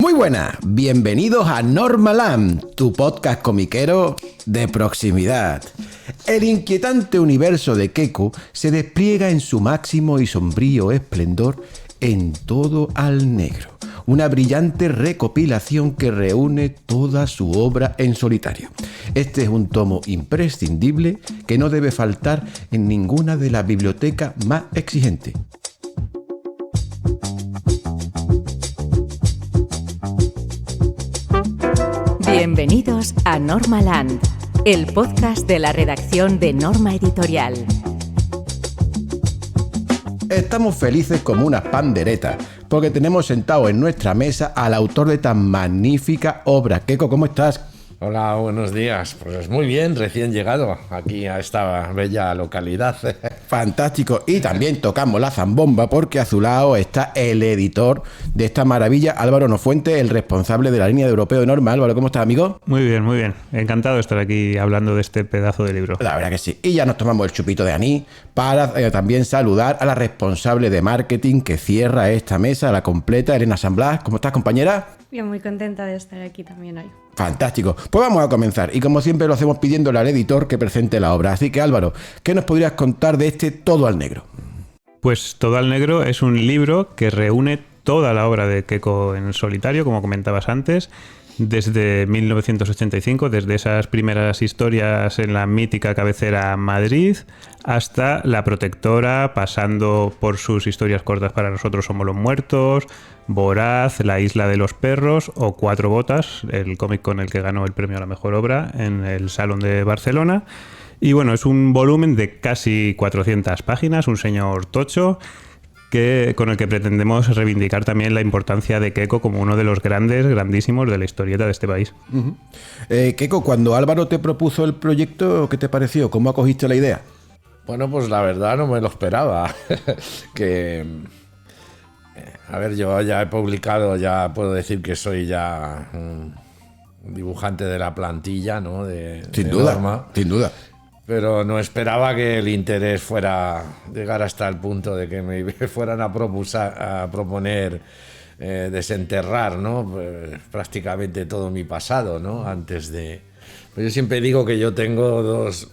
Muy buenas, bienvenidos a Normaland, tu podcast comiquero de proximidad. El inquietante universo de Keiko se despliega en su máximo y sombrío esplendor en Todo al Negro, una brillante recopilación que reúne toda su obra en solitario. Este es un tomo imprescindible que no debe faltar en ninguna de las bibliotecas más exigentes. Bienvenidos a Normaland, el podcast de la redacción de Norma Editorial. Estamos felices como unas panderetas, porque tenemos sentado en nuestra mesa al autor de tan magnífica obra. Keiko, ¿cómo estás? Hola, buenos días. Pues muy bien, recién llegado aquí a esta bella localidad. Fantástico. Y también tocamos la zambomba porque a su lado está el editor de esta maravilla, Álvaro Nofuente, el responsable de la línea de Europeo de Norma. Álvaro, ¿cómo estás, amigo? Muy bien, muy bien. Encantado de estar aquí hablando de este pedazo de libro. La verdad que sí. Y ya nos tomamos el chupito de anís para también saludar a la responsable de marketing que cierra esta mesa, la completa, Elena San Blas. ¿Cómo estás, compañera? Bien, muy contenta de estar aquí también hoy. Fantástico. Pues vamos a comenzar. Y como siempre lo hacemos pidiéndole al editor que presente la obra. Así que Álvaro, ¿qué nos podrías contar de este Todo al Negro? Pues Todo al Negro es un libro que reúne toda la obra de Keiko en solitario, como comentabas antes, desde 1985, desde esas primeras historias en la mítica cabecera Madrid, hasta La Protectora, pasando por sus historias cortas para Nosotros somos los muertos, Voraz, La isla de los perros o Cuatro botas, el cómic con el que ganó el premio a la mejor obra en el Salón de Barcelona. Y bueno, es un volumen de casi 400 páginas, un señor tocho, con el que pretendemos reivindicar también la importancia de Keiko como uno de los grandísimos de la historieta de este país. Uh-huh. Keiko, cuando Álvaro te propuso el proyecto, ¿qué te pareció? ¿Cómo acogiste la idea? Bueno, pues la verdad no me lo esperaba. A ver, yo ya he publicado, ya puedo decir que soy ya un dibujante de la plantilla, ¿no? Sin duda, Norma. sin duda. Pero no esperaba que el interés fuera llegar hasta el punto de que me fueran a proponer desenterrar, ¿no? Pues, prácticamente todo mi pasado, ¿no? Antes de... Pues yo siempre digo que yo tengo dos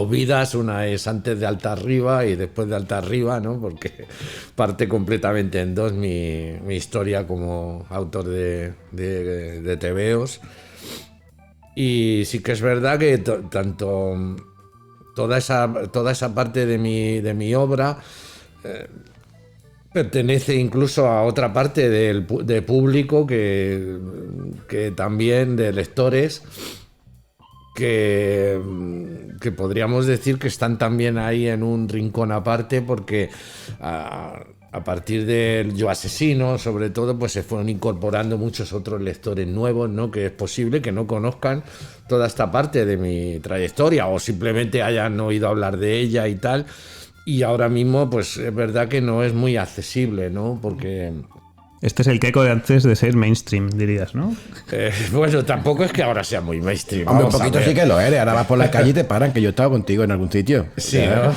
vidas, una es antes de Alta Arriba y después de Alta Arriba, ¿no? Porque parte completamente en dos mi historia como autor de tebeos. Y sí que es verdad que tanto toda esa parte de mi obra pertenece incluso a otra parte de público que también de lectores que podríamos decir que están también ahí en un rincón aparte porque a partir del Yo Asesino, sobre todo, pues se fueron incorporando muchos otros lectores nuevos, ¿no? Que es posible que no conozcan toda esta parte de mi trayectoria o simplemente hayan oído hablar de ella y tal. Y ahora mismo, pues es verdad que no es muy accesible, ¿no? Porque... Este es el Keiko de antes de ser mainstream, dirías, ¿no? Bueno, tampoco es que ahora sea muy mainstream. Hombre, un poquito sí que lo eres. Ahora vas por la calle y te paran, que yo he estado contigo en algún sitio. Sí, ¿no?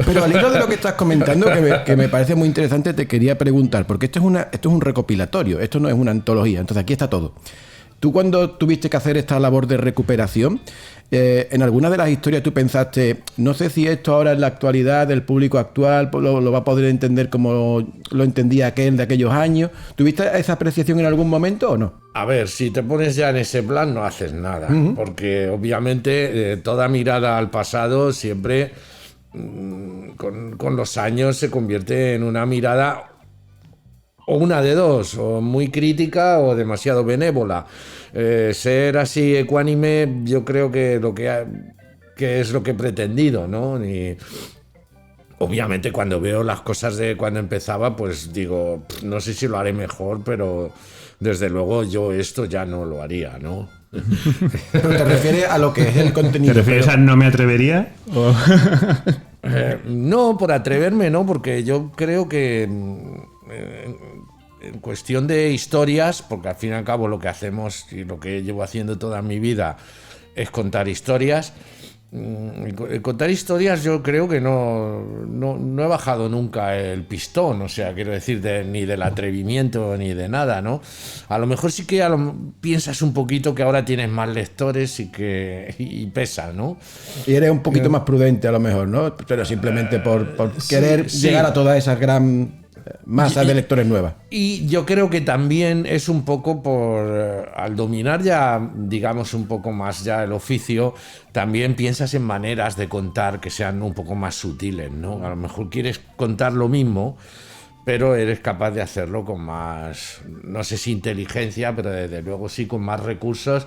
Pero al hilo de lo que estás comentando, que me parece muy interesante, te quería preguntar, porque esto es un recopilatorio, esto no es una antología, entonces aquí está todo. Tú cuando tuviste que hacer esta labor de recuperación, en alguna de las historias tú pensaste, no sé si esto ahora en la actualidad del público actual lo va a poder entender como lo entendía aquel de aquellos años. ¿Tuviste esa apreciación en algún momento o no? A ver, si te pones ya en ese plan no haces nada, porque obviamente toda mirada al pasado siempre con los años se convierte en una mirada o una de dos, o muy crítica o demasiado benévola. Ser así ecuánime yo creo que que es lo que he pretendido, ¿no? Y obviamente cuando veo las cosas de cuando empezaba, pues digo, no sé si lo haré mejor, pero desde luego yo esto ya no lo haría, ¿no? Pero te refieres a lo que es el contenido. ¿Te refieres a no me atrevería? ¿O? No, por atreverme, no, porque yo creo que en cuestión de historias, porque al fin y al cabo lo que hacemos y lo que llevo haciendo toda mi vida es contar historias, En contar historias yo creo que no he bajado nunca el pistón, o sea, quiero decir, ni del atrevimiento ni de nada, ¿no? A lo mejor sí que piensas un poquito que ahora tienes más lectores y pesa, ¿no? Y eres un poquito más prudente a lo mejor, ¿no? Pero simplemente por querer sí. llegar a toda esa gran masa de lectores nuevas. Y yo creo que también es un poco al dominar ya, digamos, un poco más ya el oficio, también piensas en maneras de contar que sean un poco más sutiles, ¿no? A lo mejor quieres contar lo mismo, pero eres capaz de hacerlo con más, no sé si inteligencia, pero desde luego sí con más recursos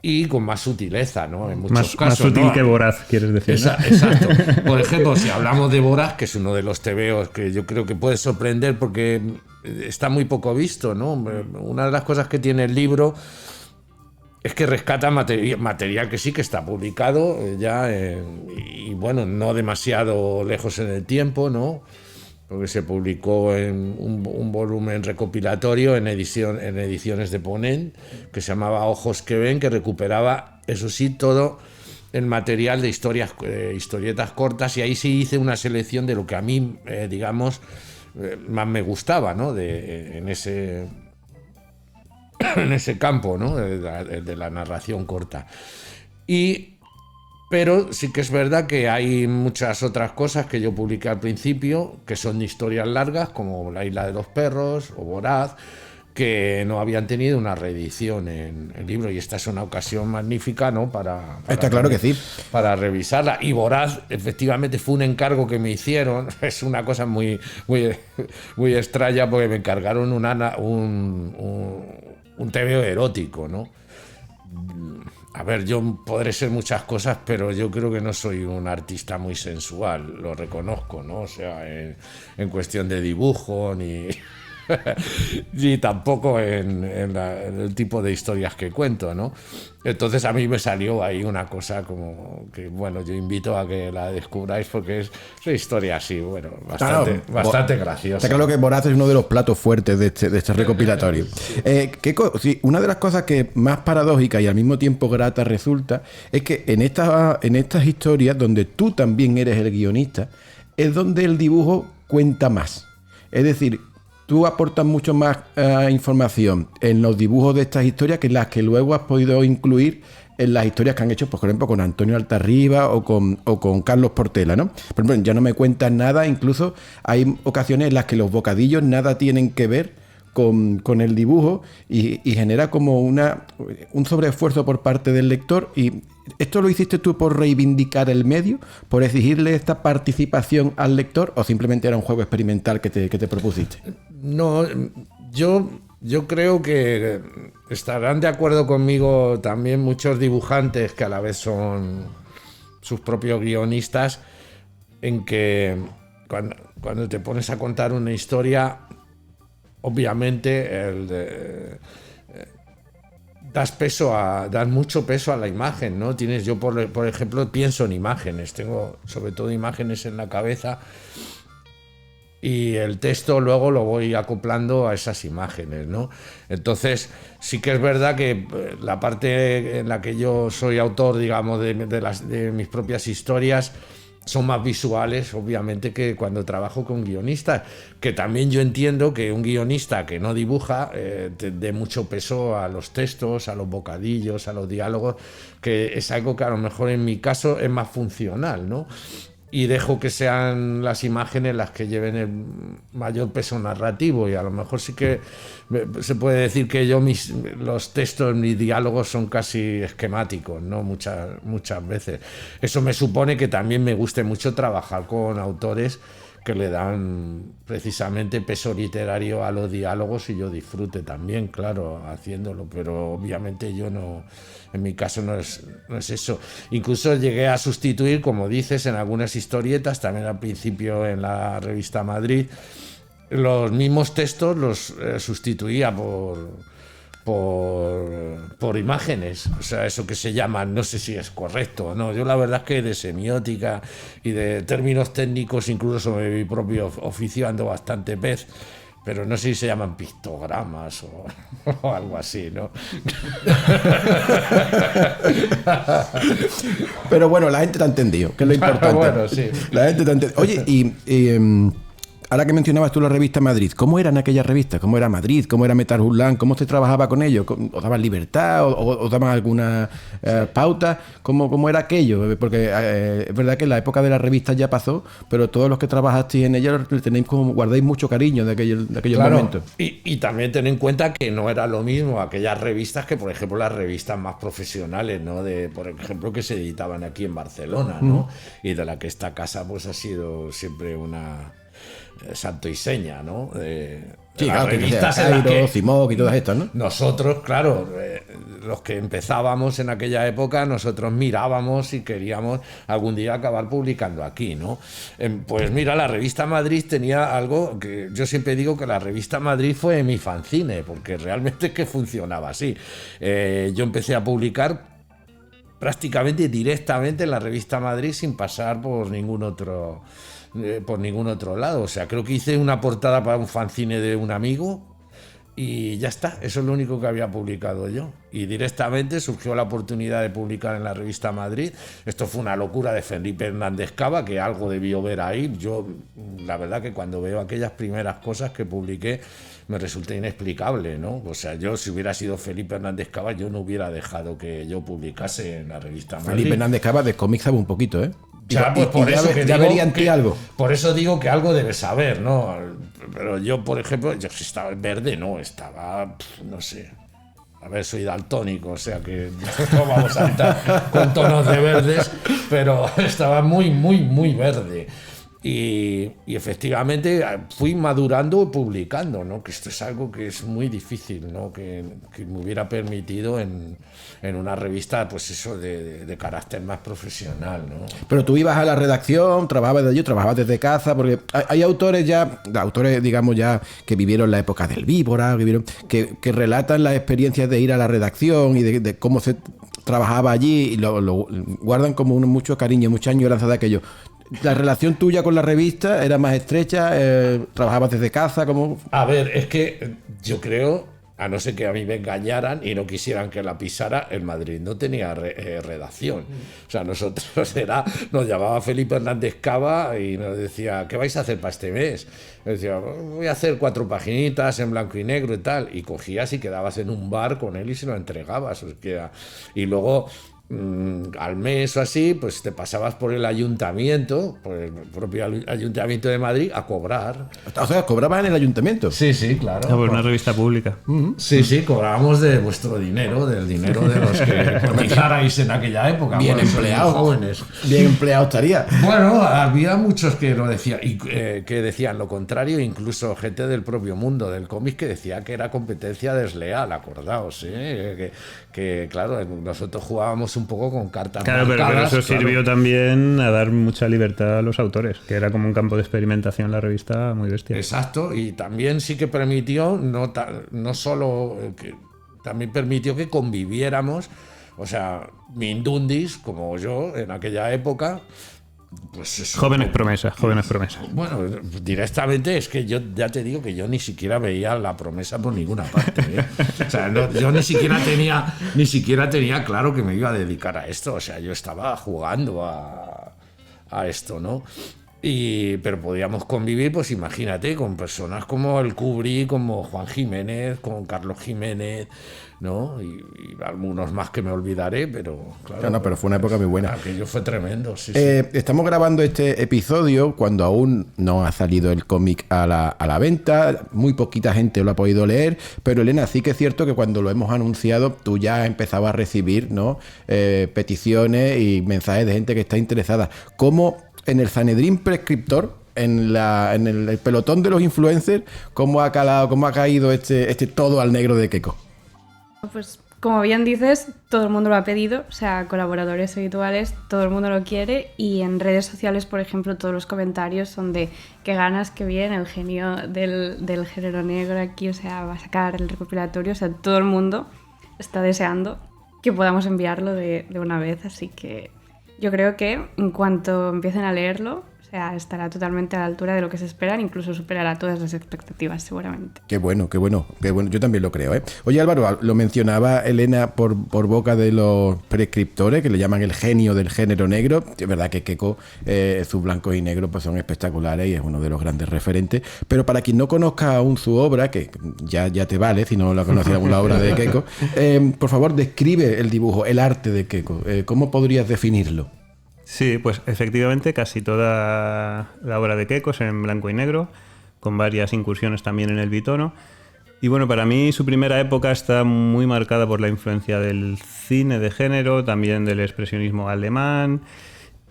y con más sutileza, ¿no? En muchos casos, más sutil, ¿no? Que voraz, quieres decir, ¿no? Exacto. Por ejemplo, si hablamos de Voraz, que es uno de los tebeos que yo creo que puede sorprender porque está muy poco visto, ¿no? Una de las cosas que tiene el libro es que rescata material que sí que está publicado ya, y bueno, no demasiado lejos en el tiempo, ¿no? Porque se publicó en un volumen recopilatorio en ediciones de Ponent, que se llamaba Ojos que ven, que recuperaba, eso sí, todo el material de historietas cortas, y ahí sí hice una selección de lo que a mí, digamos, más me gustaba, ¿no? En ese campo, ¿no? De la narración corta. Pero sí que es verdad que hay muchas otras cosas que yo publiqué al principio, que son historias largas, como La isla de los perros o Voraz, que no habían tenido una reedición en el libro, y esta es una ocasión magnífica, ¿no? Está claro que sí. Para revisarla. Y Voraz, efectivamente, fue un encargo que me hicieron. Es una cosa muy, muy, muy extraña, porque me encargaron un tebeo erótico, ¿no? A ver, yo podré ser muchas cosas, pero yo creo que no soy un artista muy sensual, lo reconozco, ¿no? O sea, en cuestión de dibujo, ni tampoco en el tipo de historias que cuento, ¿no? Entonces a mí me salió ahí una cosa como que, bueno, yo invito a que la descubráis porque es una historia así, bueno, bastante graciosa. Está claro que Voraz es uno de los platos fuertes de este recopilatorio. Sí, una de las cosas que más paradójica y al mismo tiempo grata resulta es que en estas historias donde tú también eres el guionista, es donde el dibujo cuenta más. Es decir, tú aportas mucho más información en los dibujos de estas historias que las que luego has podido incluir en las historias que han hecho, pues, por ejemplo, con Antonio Altarriba o con Carlos Portela, ¿no? Por ejemplo, ya no me cuentas nada, incluso hay ocasiones en las que los bocadillos nada tienen que ver con el dibujo y genera como un sobreesfuerzo por parte del lector. Y ¿esto lo hiciste tú por reivindicar el medio, por exigirle esta participación al lector, o simplemente era un juego experimental que te propusiste? No, yo creo que estarán de acuerdo conmigo también muchos dibujantes que a la vez son sus propios guionistas, en que cuando te pones a contar una historia, obviamente das mucho peso a la imagen, ¿no? Yo por ejemplo pienso en imágenes, tengo sobre todo imágenes en la cabeza, y el texto luego lo voy acoplando a esas imágenes, ¿no? Entonces sí que es verdad que la parte en la que yo soy autor, digamos, de mis propias historias, son más visuales, obviamente, que cuando trabajo con guionistas, que también yo entiendo que un guionista que no dibuja dé mucho peso a los textos, a los bocadillos, a los diálogos, que es algo que a lo mejor en mi caso es más funcional, ¿no? Y dejo que sean las imágenes las que lleven el mayor peso narrativo, y a lo mejor sí que se puede decir que los textos, mis diálogos son casi esquemáticos, ¿no? Muchas veces. Eso me supone que también me guste mucho trabajar con autores que le dan precisamente peso literario a los diálogos, y yo disfrute también, claro, haciéndolo, pero obviamente yo no, en mi caso no es eso. Incluso llegué a sustituir, como dices, en algunas historietas, también al principio en la revista Madrid, los mismos textos los sustituía por imágenes, o sea, eso que se llama, no sé si es correcto o no. Yo la verdad es que de semiótica y de términos técnicos, incluso sobre mi propio oficio, ando bastante pez, pero no sé si se llaman pictogramas o algo así, ¿no? Pero bueno, la gente te ha entendido, que es lo importante. Bueno, sí. La gente te ha entendido. Oye, ahora que mencionabas tú la revista Madrid, ¿cómo eran aquellas revistas? ¿Cómo era Madrid? ¿Cómo era Metal Hurlan? ¿Cómo se trabajaba con ellos? ¿Os daban libertad? ¿Os daban alguna pauta? ¿Cómo era aquello? Porque es verdad que la época de las revistas ya pasó, pero todos los que trabajasteis en ellas tenéis como, guardáis mucho cariño de aquellos Claro, momentos. y también ten en cuenta que no era lo mismo aquellas revistas que, por ejemplo, las revistas más profesionales, ¿no? Por ejemplo, que se editaban aquí en Barcelona, ¿no? Y de la que esta casa pues ha sido siempre una santo y seña, ¿no? Sí, las claro, que revistas sea en las Cairo, que Cimoc y todas estas, ¿no? nosotros, claro, los que empezábamos en aquella época, nosotros mirábamos y queríamos algún día acabar publicando aquí, ¿no? Pues mira, la revista Madrid tenía algo que yo siempre digo que la revista Madrid fue mi fanzine, porque realmente es que funcionaba así. Yo empecé a publicar prácticamente directamente en la revista Madrid sin pasar por ningún otro lado. O sea, creo que hice una portada para un fanzine de un amigo y ya está, eso es lo único que había publicado yo. Y directamente surgió la oportunidad de publicar en la revista Madrid. Esto fue una locura de Felipe Hernández Cava, que algo debió ver ahí. Yo, la verdad que cuando veo aquellas primeras cosas que publiqué, me resulta inexplicable, ¿no? O sea, yo si hubiera sido Felipe Hernández Cava, yo no hubiera dejado que yo publicase en la revista Madrid. Felipe Hernández Cava de cómics sabe un poquito, ¿eh? Ya, pues por eso ya vería en ti algo. Por eso digo que algo debe saber, ¿no? Pero yo, por ejemplo, yo si estaba en verde, no, estaba, no sé. A ver, soy daltónico, o sea que no vamos a estar con tonos de verdes, pero estaba muy, muy, muy verde. Y efectivamente fui madurando y publicando, ¿no? Que esto es algo que es muy difícil, ¿no? Que me hubiera permitido en una revista, pues eso, de carácter más profesional, ¿no? Pero tú ibas a la redacción, trabajabas desde casa, porque hay autores digamos ya que vivieron la época del Víbora, que relatan las experiencias de ir a la redacción y de cómo se trabajaba allí y lo guardan como mucho cariño, mucha añoranza de aquello. ¿La relación tuya con la revista era más estrecha? ¿Trabajabas desde casa? ¿Cómo? A ver, es que yo creo, a no ser que a mí me engañaran y no quisieran que la pisara, el Madrid no tenía redacción. O sea, nosotros nos llamaba Felipe Hernández Cava y nos decía, ¿qué vais a hacer para este mes? Nos decía, voy a hacer 4 paginitas en blanco y negro y tal. Y cogías y quedabas en un bar con él y se lo entregabas. Y luego al mes o así, pues te pasabas por el ayuntamiento, por el propio ayuntamiento de Madrid, a cobrar. O sea, ¿cobrabas en el ayuntamiento? Sí, sí, claro. Por una revista pública. Sí, sí, cobrábamos de vuestro dinero, del dinero de los que cotizarais en aquella época. Bien Bueno, empleado. jóvenes. Bien empleado estaría. Bueno, había muchos que lo decían, y que decían lo contrario, incluso gente del propio mundo del cómic que decía que era competencia desleal, acordaos, que claro, nosotros jugábamos un poco con cartas Claro, pero marcadas, eso sirvió también a dar mucha libertad a los autores, que era como un campo de experimentación la revista muy bestia. Exacto, y también sí que permitió, no solo, también permitió que conviviéramos, o sea, Mindundis, como yo, en aquella época, pues eso. Jóvenes promesas. Bueno, directamente es que yo ya te digo que yo ni siquiera veía la promesa por ninguna parte, ¿eh? O sea, yo ni siquiera tenía claro que me iba a dedicar a esto. O sea, yo estaba jugando a esto, ¿no? Pero podíamos convivir, pues imagínate, con personas como el Cubrí, como Juan Jiménez, con Carlos Jiménez, ¿no? Y algunos más que me olvidaré, pero claro. No, pero fue una época muy buena. Aquello fue tremendo, sí. Estamos grabando este episodio cuando aún no ha salido el cómic a la venta, muy poquita gente lo ha podido leer, pero Elena, sí que es cierto que cuando lo hemos anunciado tú ya has empezado a recibir, ¿no? Peticiones y mensajes de gente que está interesada. ¿Cómo en el Sanedrín prescriptor, en el pelotón de los influencers, cómo ha caído este todo al negro de Keiko? Pues como bien dices, todo el mundo lo ha pedido, o sea, colaboradores habituales, todo el mundo lo quiere, y en redes sociales, por ejemplo, todos los comentarios son de qué ganas, qué bien, el genio del género negro aquí, o sea, va a sacar el recopilatorio, o sea, todo el mundo está deseando que podamos enviarlo de una vez, así que yo creo que en cuanto empiecen a leerlo, o sea, estará totalmente a la altura de lo que se esperan, incluso superará todas las expectativas seguramente. Qué bueno, qué bueno, qué bueno. Yo también lo creo, ¿eh? Oye, Álvaro, lo mencionaba Elena por boca de los prescriptores, que le llaman el genio del género negro. Es verdad que Keiko, sus blancos y negros pues son espectaculares y es uno de los grandes referentes. Pero para quien no conozca aún su obra, que ya te vale si no la conoces aún la obra de Keiko, por favor, describe el dibujo, el arte de Keiko. ¿Cómo podrías definirlo? Sí, pues efectivamente casi toda la obra de Keiko es en blanco y negro, con varias incursiones también en el bitono. Y bueno, para mí su primera época está muy marcada por la influencia del cine de género, también del expresionismo alemán,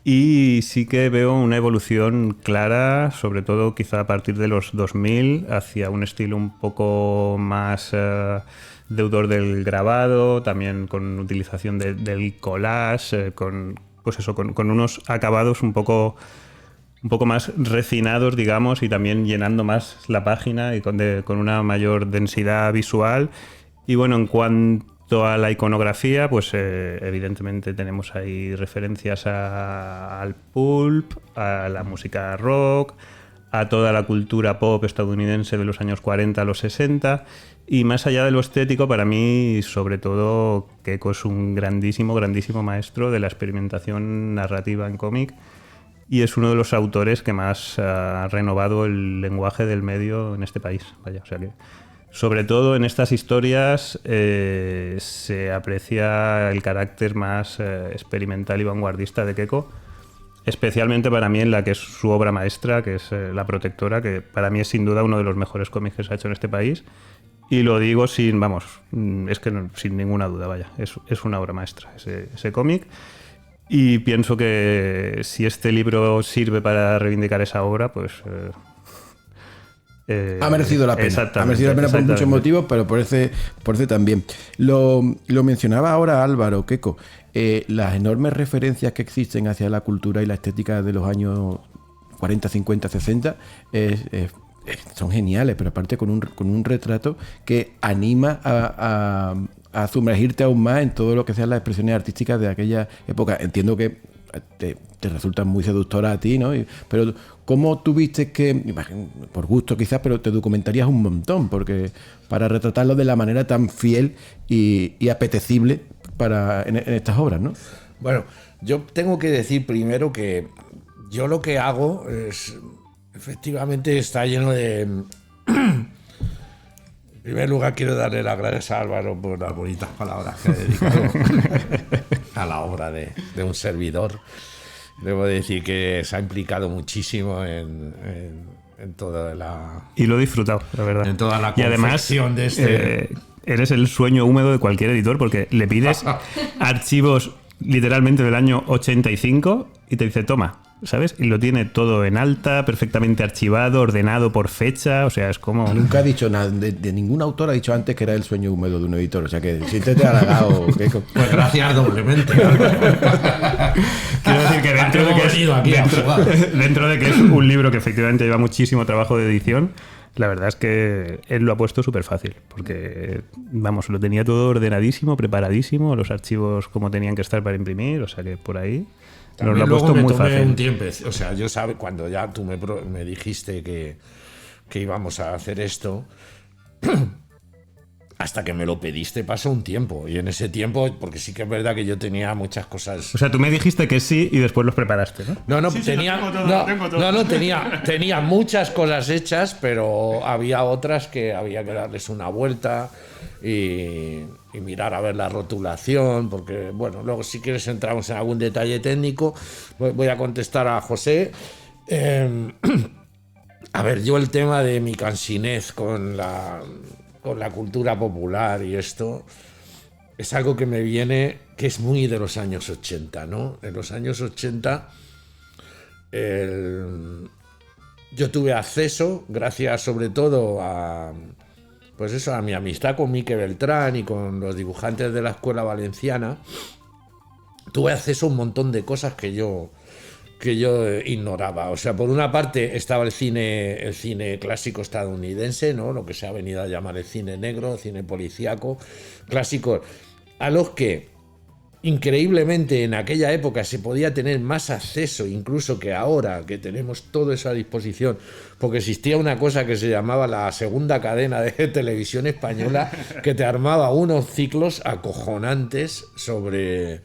y sí que veo una evolución clara, sobre todo quizá a partir de los 2000, hacia un estilo un poco más deudor del grabado, también con utilización del collage, con unos acabados un poco más refinados, digamos, y también llenando más la página y con una mayor densidad visual. Y bueno, en cuanto a la iconografía, pues evidentemente tenemos ahí referencias al pulp, a la música rock, a toda la cultura pop estadounidense de los años 40 a los 60. Y más allá de lo estético, para mí, sobre todo, Keiko es un grandísimo, grandísimo maestro de la experimentación narrativa en cómic y es uno de los autores que más ha renovado el lenguaje del medio en este país. Vaya, o sea que, sobre todo en estas historias, se aprecia el carácter más experimental y vanguardista de Keiko, especialmente para mí en la que es su obra maestra, que es La Protectora, que para mí es sin duda uno de los mejores cómics que se ha hecho en este país. Y lo digo sin ninguna duda, vaya, es una obra maestra ese cómic. Y pienso que si este libro sirve para reivindicar esa obra, pues... ha merecido la pena. Ha merecido la pena por muchos motivos, pero por ese también. Lo mencionaba ahora Álvaro, Keiko. Las enormes referencias que existen hacia la cultura y la estética de los años 40, 50, 60 son geniales, pero aparte con un retrato que anima a sumergirte aún más en todo lo que sean las expresiones artísticas de aquella época. Entiendo que te resultan muy seductoras a ti, ¿no? Pero ¿cómo tuviste que, por gusto quizás, pero te documentarías un montón porque para retratarlo de la manera tan fiel y apetecible en estas obras, ¿no? Bueno, yo tengo que decir primero que yo lo que hago es... Efectivamente está lleno de... En primer lugar quiero darle las gracias a Álvaro por las bonitas palabras que ha dedicado a la obra de un servidor. Debo decir que se ha implicado muchísimo en toda la... Y lo he disfrutado, la verdad. En toda la confección de este... eres el sueño húmedo de cualquier editor porque le pides archivos literalmente del año 85 y te dice, toma, ¿sabes? Y lo tiene todo en alta, perfectamente archivado, ordenado por fecha, o sea, es como... Nunca ha dicho nada, de ningún autor ha dicho antes que era el sueño húmedo de un editor, o sea que siéntete halagado. Pues gracias doblemente. Quiero decir que dentro de que es un libro que efectivamente lleva muchísimo trabajo de edición, la verdad es que él lo ha puesto súper fácil, porque, vamos, lo tenía todo ordenadísimo, preparadísimo, los archivos como tenían que estar para imprimir, o sea que por ahí... Nos lo ha puesto muy fácil. Un tiempo, o sea, yo sabes, cuando ya tú me dijiste que íbamos a hacer esto, hasta que me lo pediste pasó un tiempo. Y en ese tiempo, porque sí que es verdad que yo tenía muchas cosas... O sea, tú me dijiste que sí y después los preparaste, ¿no? No, sí, tenía... tenía muchas cosas hechas, pero había otras que había que darles una vuelta y mirar a ver la rotulación, porque, bueno, luego si quieres entramos en algún detalle técnico. Voy a contestar a José. A ver, yo el tema de mi cansinez con la cultura popular y esto es algo que me viene, que es muy de los años 80, ¿no? En los años 80 yo tuve acceso, gracias sobre todo a mi amistad con Mique Beltrán y con los dibujantes de la Escuela Valenciana. Tuve acceso a un montón de cosas que yo ignoraba. O sea, por una parte estaba el cine clásico estadounidense, ¿no? Lo que se ha venido a llamar el cine negro, el cine policíaco, clásicos, a los que increíblemente en aquella época se podía tener más acceso incluso que ahora, que tenemos todo eso a disposición, porque existía una cosa que se llamaba la segunda cadena de televisión española, que te armaba unos ciclos acojonantes sobre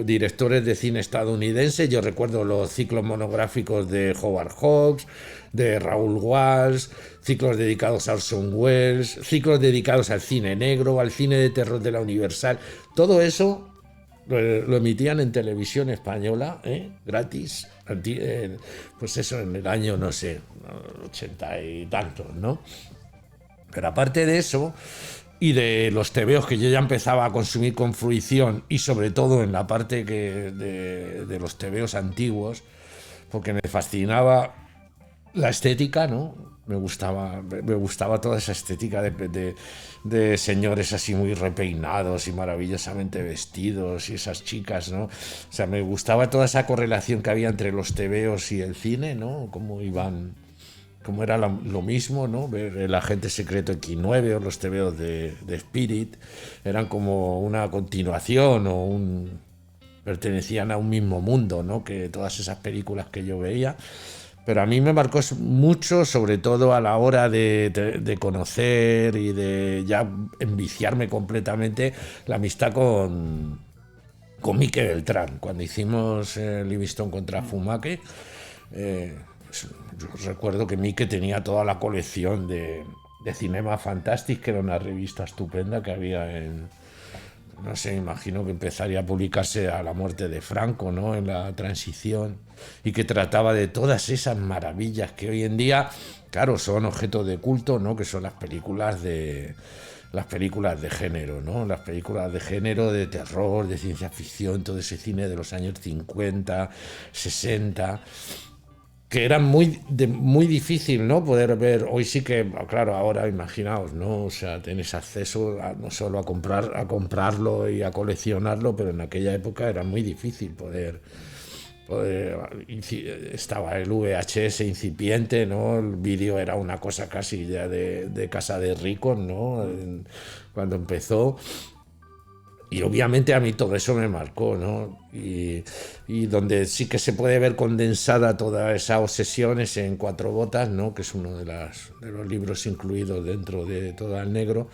directores de cine estadounidense. Yo recuerdo los ciclos monográficos de Howard Hawks, de Raúl Walsh, ciclos dedicados a Orson Welles, ciclos dedicados al cine negro, al cine de terror de la Universal. Todo eso lo emitían en televisión española, gratis, pues eso, en el año, no sé, 80 y tantos, ¿no? Pero aparte de eso, y de los tebeos que yo ya empezaba a consumir con fruición, y sobre todo en la parte de los tebeos antiguos, porque me fascinaba la estética, ¿no? Me gustaba toda esa estética de señores así muy repeinados y maravillosamente vestidos, y esas chicas, ¿no? O sea, me gustaba toda esa correlación que había entre los tebeos y el cine, ¿no? Cómo era lo mismo, ¿no? Ver El agente secreto X9 o los tebeos de Spirit eran como una continuación pertenecían a un mismo mundo, ¿no? Que todas esas películas que yo veía. Pero a mí me marcó mucho, sobre todo a la hora de conocer y de ya enviciarme completamente, la amistad con Mike Beltrán. Cuando hicimos Livingstone contra Funake, pues, yo recuerdo que Mike tenía toda la colección de Cinema Fantastic, que era una revista estupenda que había no sé, imagino que empezaría a publicarse a la muerte de Franco, ¿no? En la transición, y que trataba de todas esas maravillas que hoy en día, claro, son objeto de culto, ¿no? Que son las películas de género, ¿no? Las películas de género, de terror, de ciencia ficción, todo ese cine de los años 50, 60, que era muy difícil, ¿no? Poder ver. Hoy sí que, claro, ahora imaginaos, ¿no? O sea, tenés acceso no solo a comprarlo y a coleccionarlo, pero en aquella época era muy difícil poder estaba el VHS incipiente, ¿no? El vídeo era una cosa casi ya de casa de ricos, ¿no? Cuando empezó. Y obviamente a mí todo eso me marcó, ¿no? Y donde sí que se puede ver condensada toda esa obsesión es en Cuatro Botas, ¿no? Que es uno de los libros incluidos dentro de Todo al Negro,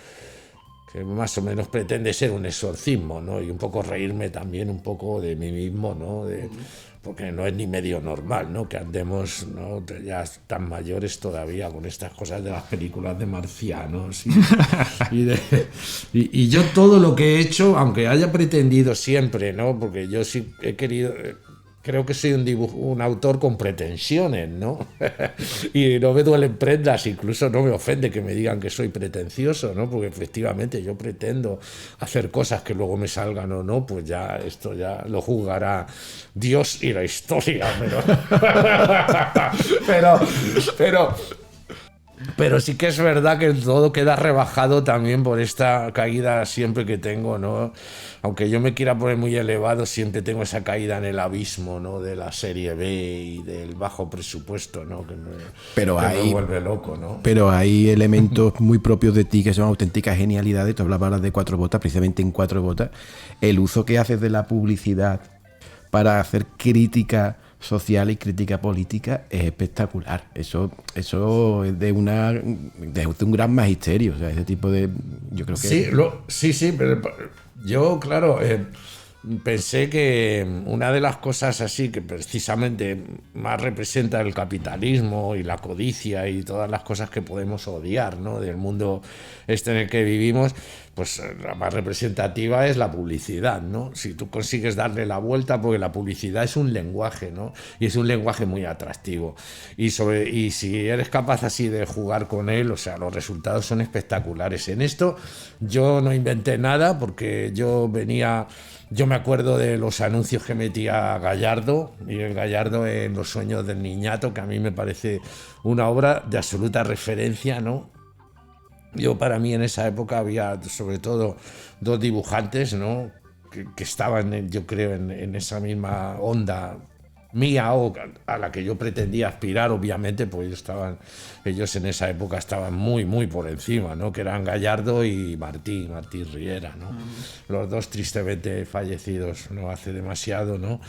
que más o menos pretende ser un exorcismo, ¿no? Y un poco reírme también un poco de mí mismo, ¿no? Porque no es ni medio normal, ¿no? Que andemos, ¿no? Ya tan mayores todavía con estas cosas de las películas de marcianos. Y yo todo lo que he hecho, aunque haya pretendido siempre, ¿no? Porque yo sí he querido... Creo que soy un autor con pretensiones, ¿no? Y no me duelen prendas, incluso no me ofende que me digan que soy pretencioso, ¿no? Porque efectivamente yo pretendo hacer cosas que luego me salgan o no, pues ya esto ya lo juzgará Dios y la historia, pero sí que es verdad que todo queda rebajado también por esta caída siempre que tengo, ¿no? Aunque yo me quiera poner muy elevado, siempre tengo esa caída en el abismo, ¿no? De la serie B y del bajo presupuesto, ¿no? Que me vuelve loco, ¿no? Pero hay elementos muy propios de ti que son auténticas genialidades. Tú hablabas de Cuatro Botas, precisamente en Cuatro Botas. El uso que haces de la publicidad para hacer crítica social y crítica política es espectacular. Eso es de un gran magisterio. O sea, ese tipo de... Yo creo que... Sí, pero yo, claro, pensé que una de las cosas así que precisamente más representa el capitalismo y la codicia y todas las cosas que podemos odiar, ¿no? Del mundo en el que vivimos, pues la más representativa es la publicidad, ¿no? Si tú consigues darle la vuelta, porque la publicidad es un lenguaje, ¿no? Y es un lenguaje muy atractivo. Y si eres capaz así de jugar con él, o sea, los resultados son espectaculares. En esto yo no inventé nada, porque yo me acuerdo de los anuncios que metía Gallardo, y el Gallardo en Los sueños del niñato, que a mí me parece una obra de absoluta referencia, ¿no? Para mí en esa época había sobre todo dos dibujantes, ¿no? que estaban, yo creo, en esa misma onda mía o a la que yo pretendía aspirar, obviamente, pues ellos en esa época estaban muy, muy por encima, ¿no? Que eran Gallardo y Martí Riera, ¿no? Los dos tristemente fallecidos no hace demasiado, ¿no?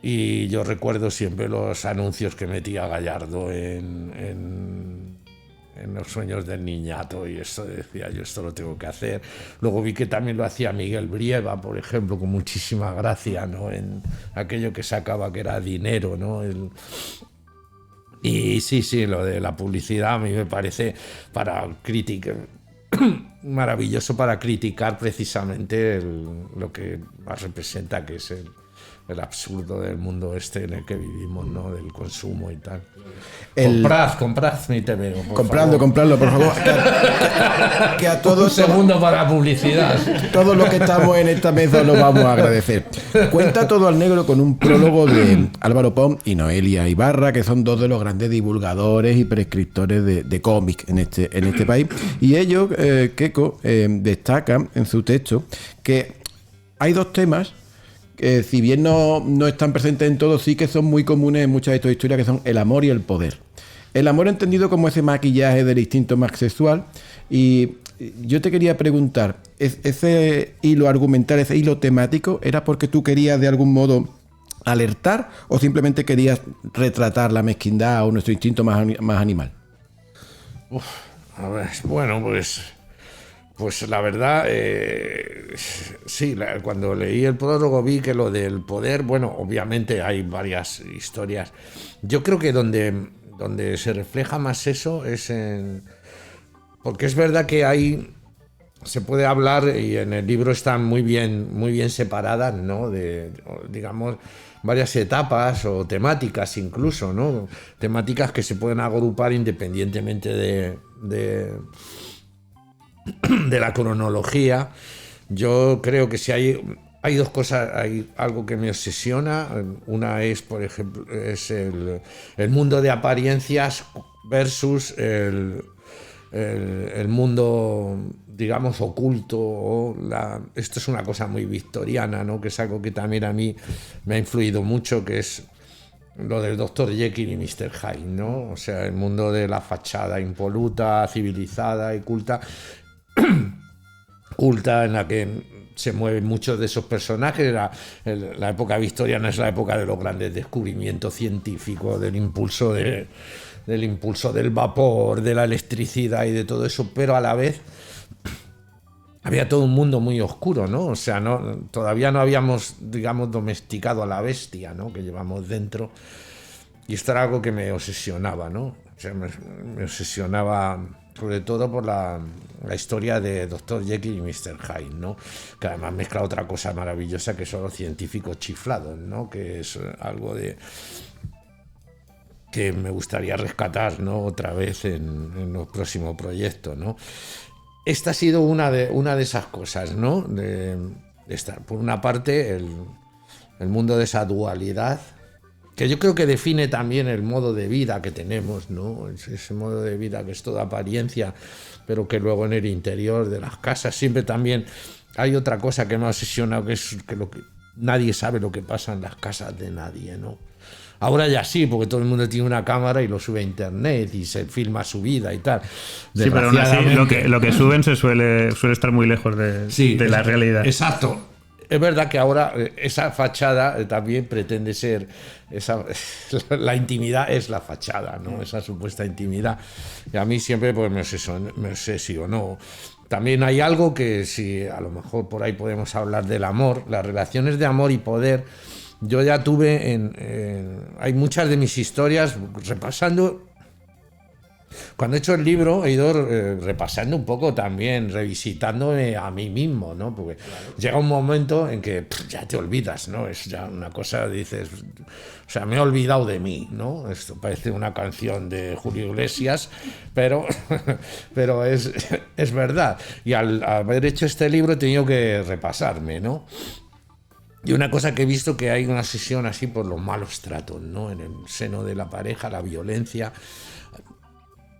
Y yo recuerdo siempre los anuncios que metía Gallardo en los sueños del niñato, y esto decía yo, esto lo tengo que hacer. Luego vi que también lo hacía Miguel Brieva, por ejemplo, con muchísima gracia, ¿no? En aquello que sacaba que era dinero, ¿no? Y sí, lo de la publicidad a mí me parece para criticar maravilloso para criticar precisamente lo que más representa, que es el absurdo del mundo este en el que vivimos, ¿no? Del consumo y tal. Comprad mi TV. Compradlo, por favor. Que a todos. Un segundo para la publicidad. Todos los que estamos en esta mesa lo vamos a agradecer. Cuenta todo al negro con un prólogo de Álvaro Pons y Noelia Ibarra, que son dos de los grandes divulgadores y prescriptores de cómics en este país. Y ellos, Keiko, destacan en su texto que hay dos temas que, si bien no están presentes en todos, sí que son muy comunes en muchas de estas historias, que son el amor y el poder. El amor entendido como ese maquillaje del instinto más sexual. Y yo te quería preguntar, ¿ese hilo argumental, ese hilo temático, era porque tú querías de algún modo alertar o simplemente querías retratar la mezquindad o nuestro instinto más animal? A ver, bueno, pues la verdad, sí, cuando leí el prólogo vi que lo del poder, bueno, obviamente hay varias historias. Yo creo que donde se refleja más eso es porque es verdad que se puede hablar, y en el libro están muy bien separadas, ¿no? Digamos, varias etapas o temáticas incluso, ¿no? Temáticas que se pueden agrupar independientemente de la cronología. Yo creo que si hay dos cosas, hay algo que me obsesiona. Una es, por ejemplo, es el mundo de apariencias versus el mundo, digamos, oculto. Esto es una cosa muy victoriana, ¿no? Que es algo que también a mí me ha influido mucho, que es lo del Dr. Jekyll y Mr. Hyde, ¿no? O sea, el mundo de la fachada impoluta, civilizada y culta en la que se mueven muchos de esos personajes. La época victoriana es la época de los grandes descubrimientos científicos, del impulso del vapor, de la electricidad y de todo eso, pero a la vez había todo un mundo muy oscuro, ¿no? O sea, todavía no habíamos, digamos, domesticado a la bestia, ¿no? Que llevamos dentro. Y esto era algo que me obsesionaba, ¿no? O sea, me obsesionaba sobre todo por la historia de Dr. Jekyll y Mr. Hyde, ¿no? Que además mezcla otra cosa maravillosa, que son los científicos chiflados, ¿no? Que es algo que me gustaría rescatar, ¿no? Otra vez en los próximos proyectos, ¿no? Esta ha sido una de esas cosas, ¿no? De estar, por una parte, el mundo de esa dualidad, que yo creo que define también el modo de vida que tenemos, ¿no? Ese modo de vida que es toda apariencia, pero que luego en el interior de las casas siempre también hay otra cosa que me ha obsesionado, que es que nadie sabe lo que pasa en las casas de nadie, ¿no? Ahora ya sí, porque todo el mundo tiene una cámara y lo sube a internet y se filma su vida y tal. Sí, pero aún así lo que suben suele estar muy lejos de la realidad. Exacto. Es verdad que ahora esa fachada también pretende ser la intimidad es la fachada, ¿no? Esa supuesta intimidad. Y a mí siempre pues me obsesionó. También hay algo que, si a lo mejor por ahí podemos hablar del amor, las relaciones de amor y poder. Yo ya tuve hay muchas de mis historias, repasando. Cuando he hecho el libro he ido repasando un poco también, revisitándome a mí mismo, ¿no? Porque llega un momento en que ya te olvidas, ¿no? Es ya una cosa, dices, o sea, me he olvidado de mí, ¿no? Esto parece una canción de Julio Iglesias, pero es verdad. Y al haber hecho este libro he tenido que repasarme, ¿no? Y una cosa que he visto, que hay una obsesión así por los malos tratos, ¿no? En el seno de la pareja, la violencia.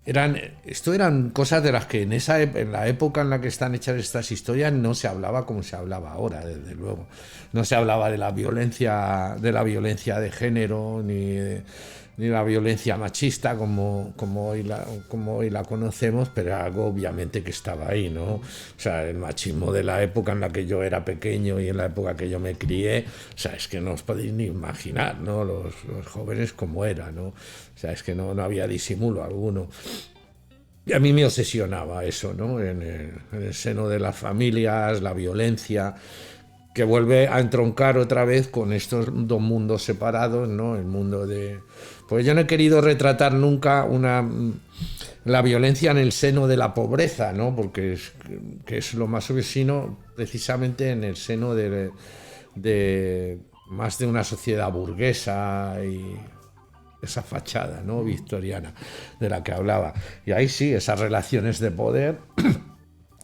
Esto eran cosas de las que en la época en la que están hechas estas historias no se hablaba como se hablaba ahora, desde luego. No se hablaba de la violencia de género, ni la violencia machista como hoy la conocemos, pero algo obviamente que estaba ahí, ¿no? O sea, el machismo de la época en la que yo era pequeño y en la época que yo me crié, o sea, es que no os podéis ni imaginar, ¿no? Los jóvenes como era, ¿no? O sea, es que no había disimulo alguno. Y a mí me obsesionaba eso, ¿no? En el seno de las familias, la violencia, que vuelve a entroncar otra vez con estos dos mundos separados, ¿no? El mundo de... Pues yo no he querido retratar nunca la violencia en el seno de la pobreza, ¿no? Porque es lo más obvio, sino precisamente en el seno de más de una sociedad burguesa y esa fachada, ¿no? Victoriana de la que hablaba. Y ahí sí, esas relaciones de poder.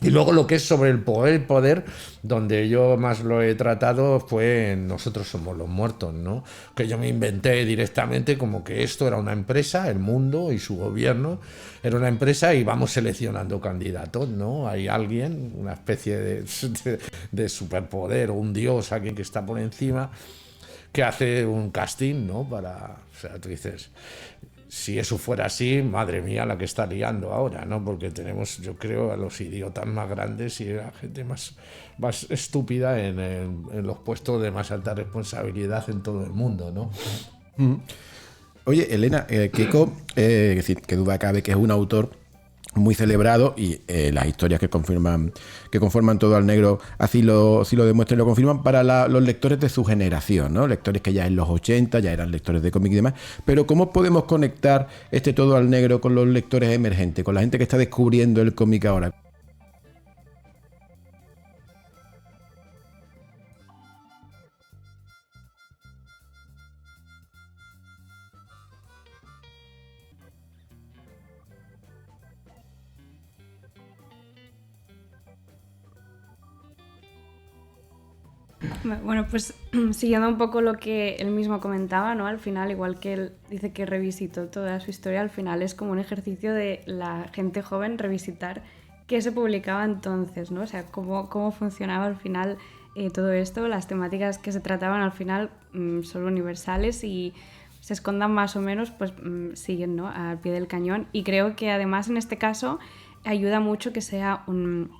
Y luego lo que es sobre el poder, donde yo más lo he tratado fue en Nosotros somos los muertos, ¿no? Que yo me inventé directamente como que esto era una empresa, el mundo y su gobierno, era una empresa y vamos seleccionando candidatos, ¿no? Hay alguien, una especie de superpoder o un dios, alguien que está por encima, que hace un casting, ¿no? O sea, tú dices... Si eso fuera así, madre mía, la que está liando ahora, ¿no? Porque tenemos, yo creo, a los idiotas más grandes y a gente más estúpida en los puestos de más alta responsabilidad en todo el mundo, ¿no? Oye, Elena, Keiko, es decir, que duda cabe que es un autor muy celebrado y las historias que conforman Todo al Negro así lo demuestran y lo confirman para los lectores de su generación, ¿no? Lectores que ya en los 80 ya eran lectores de cómic y demás. Pero ¿cómo podemos conectar este Todo al Negro con los lectores emergentes, con la gente que está descubriendo el cómic ahora? Bueno, pues siguiendo un poco lo que él mismo comentaba, ¿no? Al final, igual que él dice que revisitó toda su historia, al final es como un ejercicio de la gente joven revisitar qué se publicaba entonces, ¿no? O sea, cómo funcionaba al final todo esto, las temáticas que se trataban al final son universales y se escondan más o menos, pues siguen, ¿no? Al pie del cañón. Y creo que además en este caso ayuda mucho que sea un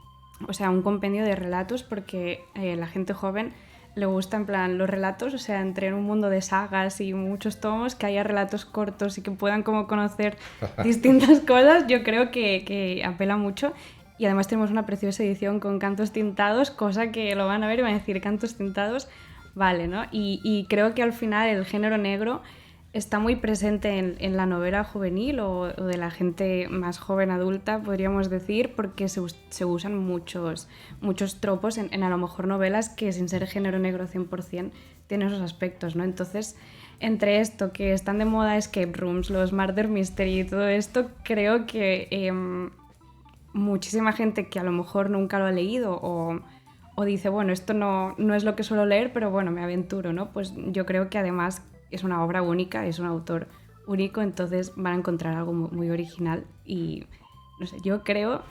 compendio de relatos, porque la gente joven le gusta en plan los relatos, o sea, entre un mundo de sagas y muchos tomos, que haya relatos cortos y que puedan como conocer distintas cosas, yo creo que apela mucho. Y además tenemos una preciosa edición con cantos tintados, cosa que lo van a ver y van a decir cantos tintados, vale, ¿no? Y creo que al final el género negro está muy presente en la novela juvenil o de la gente más joven adulta, podríamos decir, porque se usan muchos tropos en a lo mejor novelas que sin ser género negro 100% tienen esos aspectos, ¿no? Entonces, entre esto que están de moda escape rooms, los murder mystery y todo esto, creo que muchísima gente que a lo mejor nunca lo ha leído o dice, bueno, esto no es lo que suelo leer, pero bueno, me aventuro, ¿no? Pues yo creo que además es una obra única, es un autor único, entonces van a encontrar algo muy original y no sé, yo creo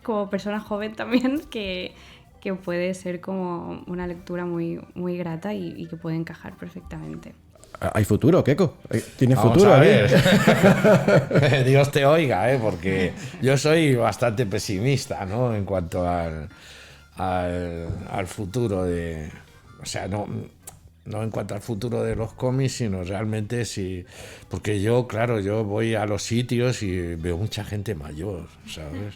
como persona joven también que puede ser como una lectura muy, muy grata y que puede encajar perfectamente. ¿Hay futuro, Keiko? ¿Tienes Vamos futuro? A ver. Dios te oiga, porque yo soy bastante pesimista, ¿no? En cuanto al futuro de... O sea, no en cuanto al futuro de los cómics, sino realmente sí. Porque yo, claro, yo voy a los sitios y veo mucha gente mayor, ¿sabes?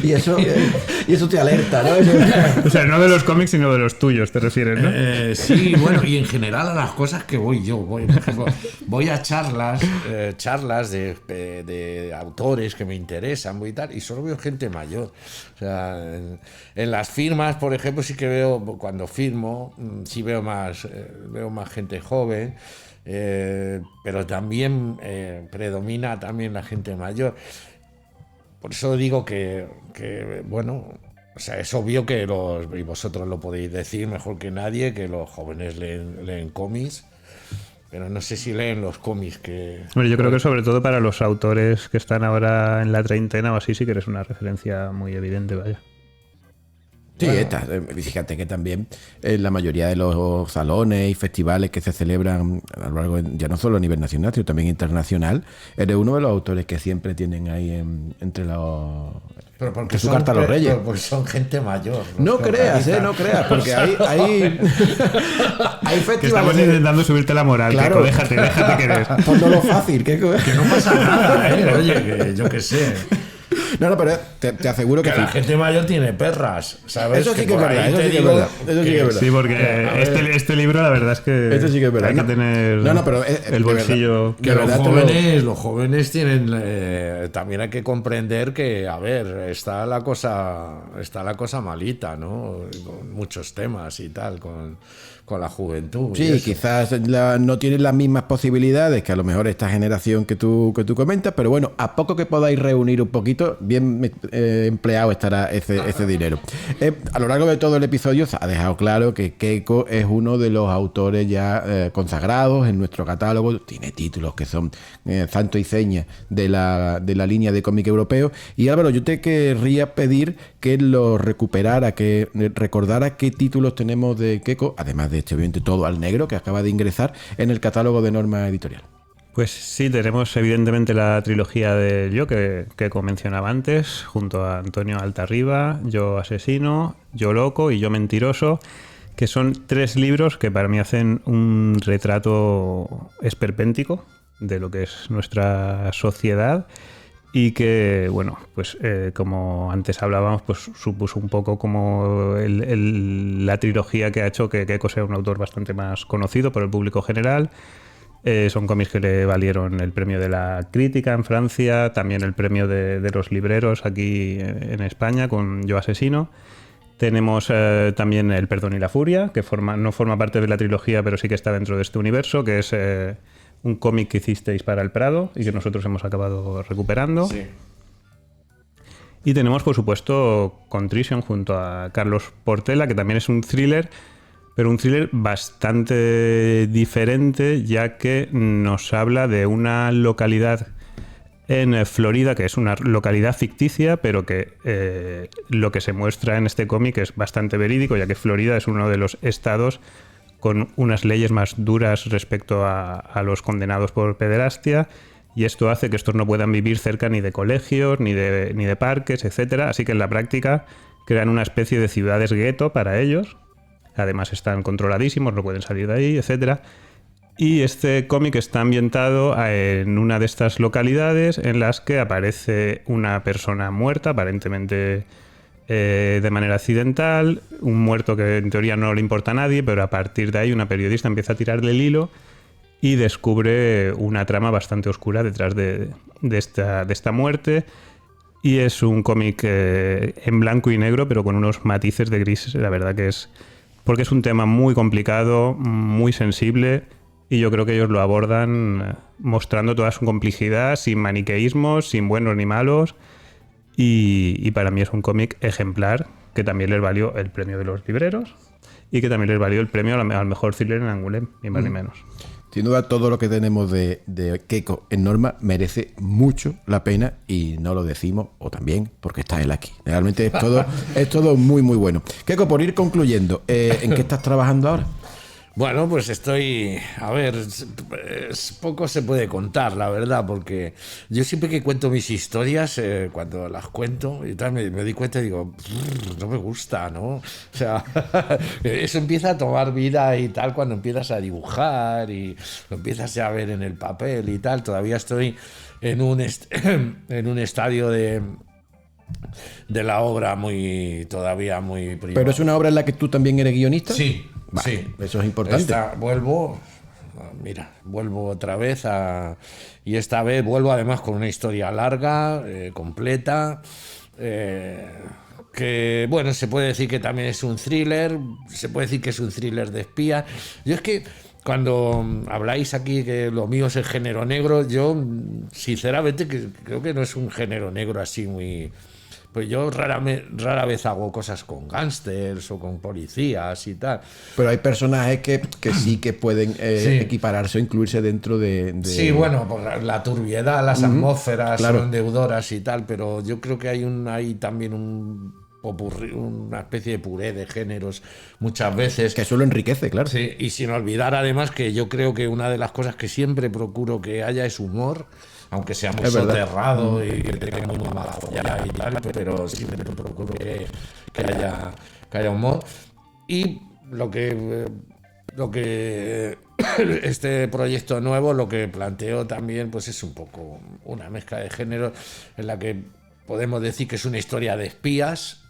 y eso te alerta, ¿no? O sea, no de los cómics, sino de los tuyos, te refieres, ¿no? Sí, bueno, y en general a las cosas que voy yo. Por ejemplo, voy a charlas de autores que me interesan, voy y tal, y solo veo gente mayor. O sea, en las firmas, por ejemplo, sí que veo, cuando firmo, sí veo más gente joven, pero también predomina también la gente mayor. Por eso digo que bueno, o sea, es obvio que y vosotros lo podéis decir mejor que nadie, que los jóvenes leen cómics, pero no sé si leen los cómics que... Hombre, yo creo que sobre todo para los autores que están ahora en la treintena o así, sí que eres una referencia muy evidente, vaya. Sí, fíjate que también en la mayoría de los salones y festivales que se celebran a lo largo, ya no solo a nivel nacional, sino también internacional, eres uno de los autores que siempre tienen ahí entre los... Pero porque en su carta a los reyes. Porque son gente mayor. No creas, no creas, porque hay Que estamos festivales... intentando subirte la moral, Claro. Keiko, déjate querer. Pues no lo fácil, que Que no pasa nada, oye, que yo qué sé. No, pero te aseguro que Que la sí. gente mayor tiene perras, ¿sabes? Eso sí que es por ahí verdad, eso te sí que es digo verdad, eso sí que es verdad. Sí, porque este libro la verdad es que Esto sí que es verdad. hay que No, tener no, pero de el bolsillo. Que De los verdad los jóvenes tienen también hay que comprender que, a ver, está la cosa malita, ¿no? Con muchos temas y tal, con la juventud. y Sí, eso. quizás no tienen las mismas posibilidades que a lo mejor esta generación que tú comentas, pero bueno, a poco que podáis reunir un poquito, bien empleado estará ese dinero. A lo largo de todo el episodio se ha dejado claro que Keiko es uno de los autores ya consagrados en nuestro catálogo, tiene títulos que son santo y seña de la línea de cómic europeo. Y Álvaro, yo te querría pedir que lo recuperara, que recordara qué títulos tenemos de Keiko, además de obviamente todo al negro que acaba de ingresar en el catálogo de Norma Editorial. Pues sí, tenemos evidentemente la trilogía de Yo, que mencionaba antes, junto a Antonio Altarriba, Yo Asesino, Yo Loco y Yo Mentiroso, que son 3 libros que para mí hacen un retrato esperpéntico de lo que es nuestra sociedad y que, bueno, pues como antes hablábamos, pues supuso un poco como la trilogía que ha hecho que Keiko sea un autor bastante más conocido por el público general. Son cómics que le valieron el premio de la crítica en Francia, también el premio de los libreros aquí en España con Yo Asesino. Tenemos también El Perdón y la Furia, que no forma parte de la trilogía, pero sí que está dentro de este universo, que es un cómic que hicisteis para El Prado y que nosotros hemos acabado recuperando. Sí. Y tenemos, por supuesto, Contrition junto a Carlos Portela, que también es un thriller, pero un thriller bastante diferente, ya que nos habla de una localidad en Florida, que es una localidad ficticia, pero que lo que se muestra en este cómic es bastante verídico, ya que Florida es uno de los estados con unas leyes más duras respecto a los condenados por pederastia, y esto hace que estos no puedan vivir cerca ni de colegios, ni de parques, etcétera. Así que en la práctica crean una especie de ciudades gueto para ellos. Además están controladísimos, no pueden salir de ahí, etcétera. Y este cómic está ambientado en una de estas localidades en las que aparece una persona muerta, aparentemente de manera accidental, un muerto que en teoría no le importa a nadie, pero a partir de ahí una periodista empieza a tirarle el hilo y descubre una trama bastante oscura detrás de esta muerte. Y es un cómic en blanco y negro, pero con unos matices de gris, la verdad que es... Porque es un tema muy complicado, muy sensible, y yo creo que ellos lo abordan mostrando toda su complejidad, sin maniqueísmos, sin buenos ni malos. Y para mí es un cómic ejemplar, que también les valió el premio de los libreros y que también les valió el premio al mejor thriller en Angoulême, ni más ni menos. Sin duda, todo lo que tenemos de Keiko en Norma merece mucho la pena y no lo decimos, o también porque está él aquí. Realmente es todo muy, muy bueno. Keiko, por ir concluyendo, ¿en qué estás trabajando ahora? Bueno, pues estoy... A ver, poco se puede contar, la verdad, porque yo siempre que cuento mis historias, cuando las cuento y tal, me doy cuenta y digo, no me gusta, ¿no? O sea, eso empieza a tomar vida y tal cuando empiezas a dibujar y lo empiezas a ver en el papel y tal. Todavía estoy en un estadio de la obra todavía muy privado. ¿Pero es una obra en la que tú también eres guionista? Sí. Vale, Sí, eso es importante. Vuelvo otra vez y esta vez vuelvo además con una historia larga, completa, que bueno, se puede decir que también es un thriller, se puede decir que es un thriller de espía. Yo es que cuando habláis aquí que lo mío es el género negro, yo sinceramente creo que no es un género negro así muy... Pues yo rara vez hago cosas con gángsters o con policías y tal. Pero hay personajes que sí que pueden equipararse o incluirse dentro de... Sí, bueno, por la turbiedad, las atmósferas son deudoras y tal, pero yo creo que hay también una especie de puré de géneros muchas veces. Que eso lo enriquece, claro. Sí, y sin olvidar además que yo creo que una de las cosas que siempre procuro que haya es humor, aunque sea muy soterrado y que tenga muy mala follada y tal, pero siempre procuro que haya humor. Y lo que este proyecto nuevo lo que planteo también pues es un poco una mezcla de géneros en la que podemos decir que es una historia de espías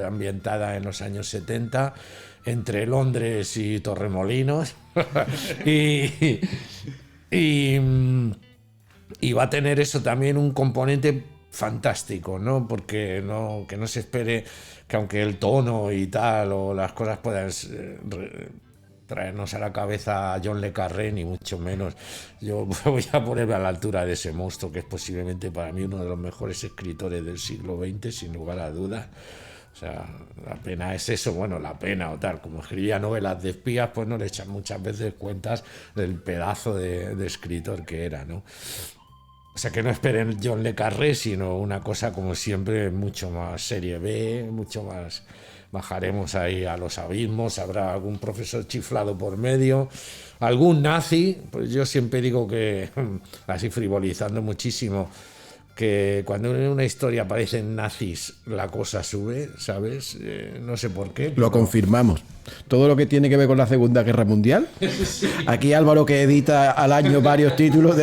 ambientada en los años 70 entre Londres y Torremolinos y va a tener eso también un componente fantástico, ¿no? Porque que no se espere que aunque el tono y tal o las cosas puedan traernos a la cabeza a John le Carré, ni mucho menos. Yo voy a ponerme a la altura de ese monstruo que es posiblemente para mí uno de los mejores escritores del siglo XX, sin lugar a dudas. O sea, la pena es eso, bueno, la pena o tal, como escribía novelas de espías, pues no le echan muchas veces cuentas del pedazo de escritor que era, ¿no? O sea, que no esperen John le Carré, sino una cosa como siempre mucho más serie B, mucho más... Bajaremos ahí a los abismos, habrá algún profesor chiflado por medio, algún nazi, pues yo siempre digo que, así frivolizando muchísimo, que cuando en una historia aparecen nazis la cosa sube, ¿sabes? No sé por qué. Lo confirmamos. Todo lo que tiene que ver con la Segunda Guerra Mundial. Sí. Aquí Álvaro, que edita al año varios títulos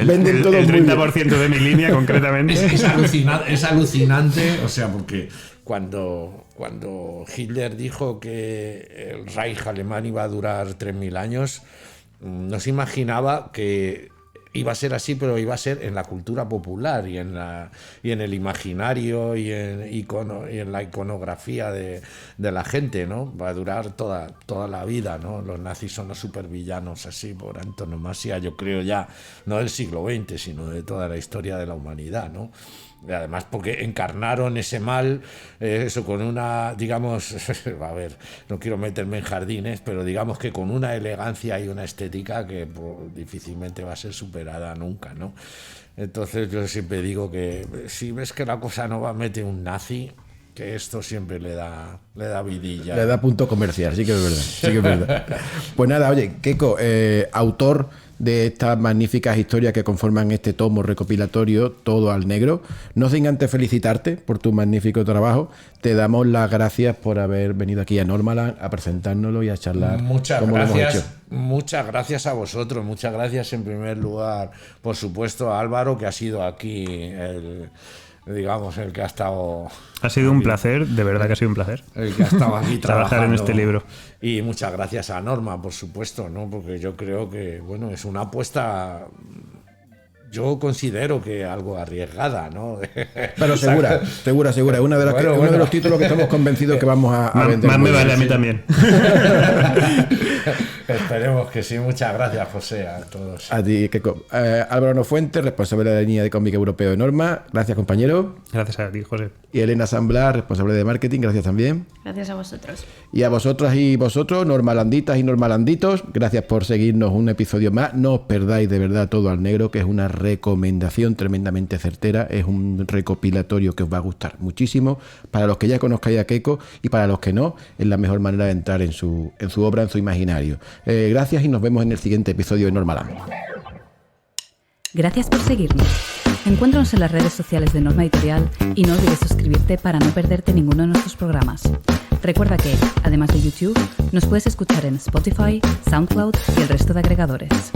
venden todo el 30% muy bien. de mi línea, concretamente. Es alucinante, o sea, porque cuando Hitler dijo que el Reich alemán iba a durar 3.000 años, no se imaginaba que iba a ser así, pero iba a ser en la cultura popular y en el imaginario y en la iconografía de la gente, ¿no? Va a durar toda la vida, ¿no? Los nazis son los supervillanos así por antonomasia, yo creo ya, no del siglo XX, sino de toda la historia de la humanidad, ¿no? Y además porque encarnaron ese mal, eso con una, digamos, a ver, no quiero meterme en jardines, pero digamos que con una elegancia y una estética que pues, difícilmente va a ser superada nunca, ¿no? Entonces yo siempre digo que si ves que la cosa no va, mete un nazi, que esto siempre le da vidilla. Le da punto comercial, sí que es verdad. Sí que es verdad. Pues nada, oye, Keiko, autor de estas magníficas historias que conforman este tomo recopilatorio, Todo al Negro. No sin antes felicitarte por tu magnífico trabajo. Te damos las gracias por haber venido aquí a Normaland a presentárnoslo y a charlar. Muchas gracias a vosotros. Muchas gracias en primer lugar, por supuesto, a Álvaro, que ha sido aquí el que ha estado... Ha sido un placer, de verdad que ha sido un placer. El que ha estado aquí trabajar en este libro. Y muchas gracias a Norma, por supuesto, ¿no? Porque yo creo que, bueno, es una apuesta... Yo considero que algo arriesgada, ¿no? Pero segura. Es uno de los títulos que estamos convencidos que vamos a vender. Más me vale a mí también. Esperemos que sí. Muchas gracias, José, a todos. A ti, Keiko. Álvaro Nofuente, responsable de la línea de cómic europeo de Norma. Gracias, compañero. Gracias a ti, José. Y Elena Samblar, responsable de marketing. Gracias también. Gracias a vosotros. Y a vosotras y vosotros, normalanditas y normalanditos, gracias por seguirnos un episodio más. No os perdáis de verdad Todo al Negro, que es una recomendación tremendamente certera. Es un recopilatorio que os va a gustar muchísimo. Para los que ya conozcáis a Keiko y para los que no, es la mejor manera de entrar en su obra, en su imaginario. Gracias y nos vemos en el siguiente episodio de Normaland. Gracias por seguirnos. Encuéntranos en las redes sociales de Norma Editorial y no olvides suscribirte para no perderte ninguno de nuestros programas. Recuerda que, además de YouTube, nos puedes escuchar en Spotify, SoundCloud y el resto de agregadores.